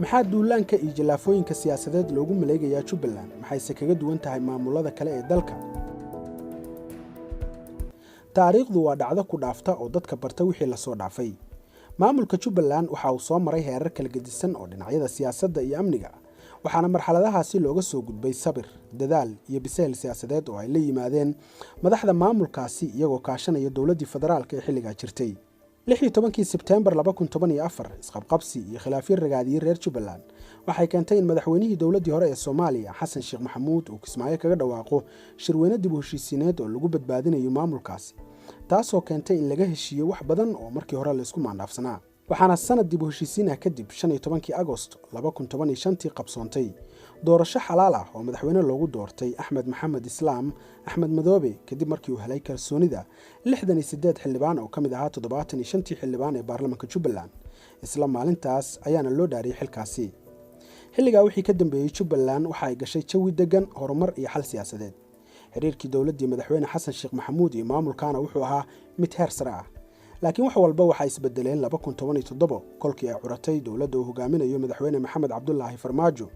maxaa duulaanka iyo jalaafooyinka siyaasadeed loogu maleegayaa Jubbaland maxayse kaga duwan tahay maamulada kale ee dalka? taariikhdu waa dhacdo ku dhaafta oo dadka barta wixii la soo dhaafay. maamulka Jubbaland waxa uu soo maray heerar kala gedisan oo dhinacyada siyaasadda iyo amniga, waxaana marxaladahaasi looga soo gudbay sabir, dadaal iyo bisayl siyaasadeed oo ay la yimaadeen madaxda maamulkaasi iyagoo kaashanaya dowladda federaalka ee xilliga jirtay. 16 Sebtembar 2014 isqabqabsi iyo khilaafyo ragaadiyay reer Jubbaland waxay keentay in madaxweynihii dowladii hore ee Soomaaliya Xasan Sheekh Maxamuud uu Kismaayo kaga dhawaaqo shirweyne dib u heshiisiineed oo lagu badbaadinayo maamulkaasi, taasoo keentay in laga heshiiyo wax badan oo markii hore la isku maandhaafsanaa. waxaana sanad dib u heshiisiin kadib 15 Agoosto 2015 qabsoontay doorasho xalaal ah oo madaxweyne loogu doortay Axmed Maxamed Islaam Axmed Madoobe kadib markii uu helay kalsoonida 68 xildhibaan oo kamid ahaa 75 xildhibaan ee baarlamaanka Jubbaland. isla maalintaas ayaana loo dhaariyay xilkaasi. xilliga wixii ka dambeeyay Jubbaland waxa ay gashay jawi degan, horumar iyo xal siyaasadeed. xiriirkii dowladda madaxweyne Xasan Sheekh Maxamuud iyo maamulkaana wuxuu ahaa mid heer sare ah. laakiin wax walba waxa isbedeleen 2017 kolkii ay curatay dowladda uu hogaaminayo madaxweyne Maxamed Cabdullaahi Farmaajo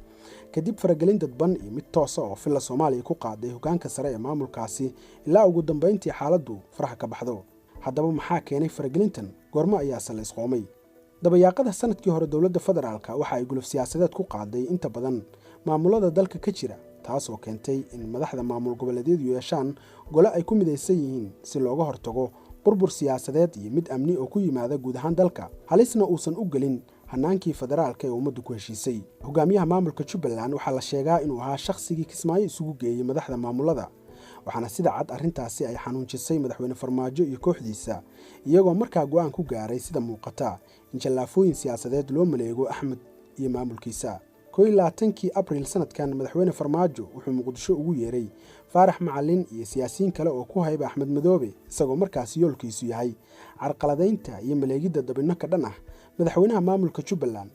kadib faragelin dadban iyo mid toos ah oo filla Soomaaliya ku qaaday hoggaanka sare ee maamulkaasi ilaa ugu dambeyntii xaaladdu faraha ka baxdo. haddaba maxaa keenay faragelintan? goorma ayaa la isqoomay? dabayaaqada sanadkii hore dowladda federaalka waxa ay guluf siyaasadeed ku qaaday inta badan maamulada dalka ka jira, taasoo keentay in madaxda maamul goboleedyadu yeeshaan gole ay ku midaysan yihiin si looga hortago burbur siyaasadeed iyo mid amni oo ku yimaada guud ahaan dalka, halisna uusan u gelin hanaankii federaalka ee ummaddu ku heshiisay. hogaamiyaha maamulka Jubbaland waxaa la sheegaa inuu ahaa shakhsigii Kismaayo isugu geeyay madaxda maamulada, waxaana sida cad arrintaasi ay xanuunjisay madaxweyne Farmaajo iyo kooxdiisa, iyagoo markaa go'aan ku gaaray sida muuqata in jalaafooyin siyaasadeed loo maleego Axmed iyo maamulkiisa. 21 Abriil sanadkan madaxweyne Farmaajo wuxuu Muqdisho ugu yeeray Faarax Macalin iyo siyaasiyiin kale oo ku hayba Axmed Madoobe, isagoo markaas yoolkiisu yahay carqaladeynta iyo maleegidda dabinno ka dhan ah madaxweynaha maamulka Jubbaland.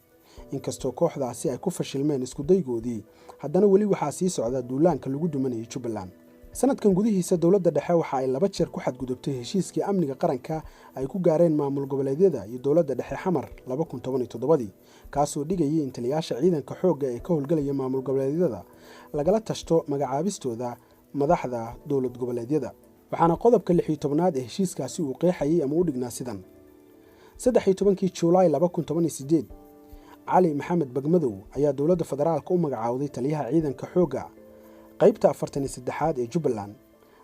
inkastoo kooxdaasi ay ku fashilmeen isku daygoodii, haddana weli waxaa sii socda duulaanka lagu dumanayay Jubbaland. sanadkan gudihiisa dowladda dhexe waxa ay 2 jeer ku xadgudubtay heshiiskii amniga qaranka ay ku gaareen maamul goboleedyada iyo dowladda dhexe xamar 2017 kaasoo dhigayay in taliyaasha ciidanka xoogga ee ka howlgalaya maamul goboleedyada lagala tashto magacaabistooda madaxda dowlad goboleedyada. waxaana qodobka 16aad ee heshiiskaasi uu qeexayay ama u dhignaa sidan: 13 Juulaay 2018 Cali Maxamed Bagmadow ayaa dowladda federaalka u magacaawday taliyaha ciidanka xoogga qaybta 43aad ee Jubbaland,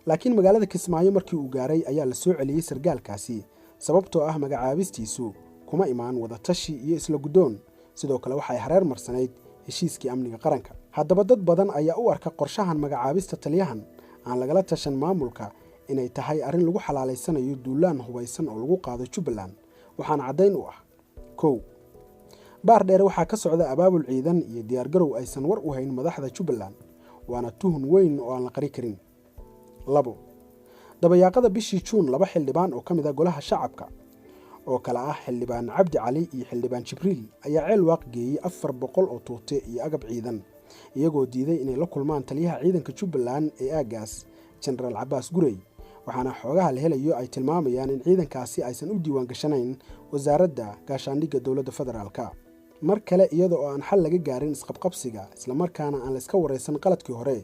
laakiin magaalada Kismaayo markii uu gaaray ayaa la soo celiyay sargaalkaasi sababtoo ah magacaabistiisu kuma imaan wada tashi iyo isla guddoon. sidoo kale waxay hareer marsanayd heshiiskii amniga qaranka. haddaba dad badan ayaa u arka qorshahan magacaabista taliyahan aan lagala tashan maamulka inay tahay arrin lagu xalaaleysanayo duulaan hubaysan oo lagu qaado Jubbaland, waxaana caddayn u ah: 1. baar dheer waxaa ka socda abaabul ciidan iyo diyaargarow aysan war u hayn madaxda Jubbaland, waana tuhun weyn oo aan la qari karin. 2. dabayaaqada bishii Juun 2 xildhibaan oo kamid ah golaha shacabka oo kala ah xildhibaan Cabdi Cali iyo xildhibaan Jibriil ayaa ceel waaq geeyay 400 oo tuute iyo agab ciidan, iyagoo diiday inay la kulmaan taliyaha ciidanka Jubbaland ee aagaas General Abbas Gurey. waxaana xoogaha la helayo ay tilmaamayaan in ciidankaasi aysan u diiwaan gashanayn wasaaradda gaashaandhigga dowladda federaalka. mar kale iyada oo aan xal laga gaarin isqabqabsiga isla markaana aan la iska wareysan qaladkii hore,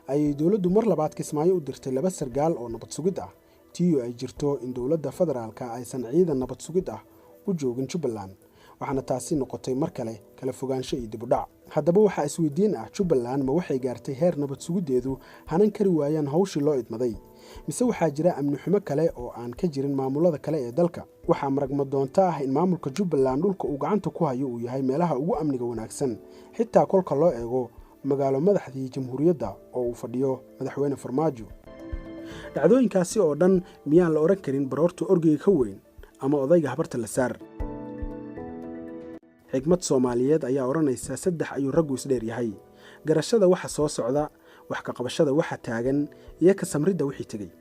ayay dowladdu mar labaad Kismaayo u dirtay 2 sargaal oo nabad sugid ah, tiyo ay jirto in dowladda federaalka aysan ciidan nabad sugid ah u joogin Jubbaland, waxaana taasi noqotay mar kale kala fogaansho iyo dib u dhac. haddaba waxaa isweydiin ah, Jubbaland ma waxay gaartay heer nabad sugideedu hanan kari waayaan hawshii loo idmaday, mise waxaa jira amni xumo kale oo aan ka jirin maamulada kale ee dalka? waxaa maragma doonta ah in maamulka Jubbaland dhulka uu gacanta ku hayo uu yahay meelaha ugu amniga wanaagsan, xitaa kolka loo eego magaalo madaxdii jamhuuriyadda oo uu fadhiyo madaxweyne Farmaajo. dhacdooyinkaasi oo dhan miyaan la oran karin baroorta orgiga ka weyn ama odayga habarta la saar? xigmad Soomaaliyeed ayaa oranaysa 3 ayuu raggu isdheer yahay: garashada waxa soo socda, wax ka qabashada waxa taagan, iyo ka samridda wixii tagay.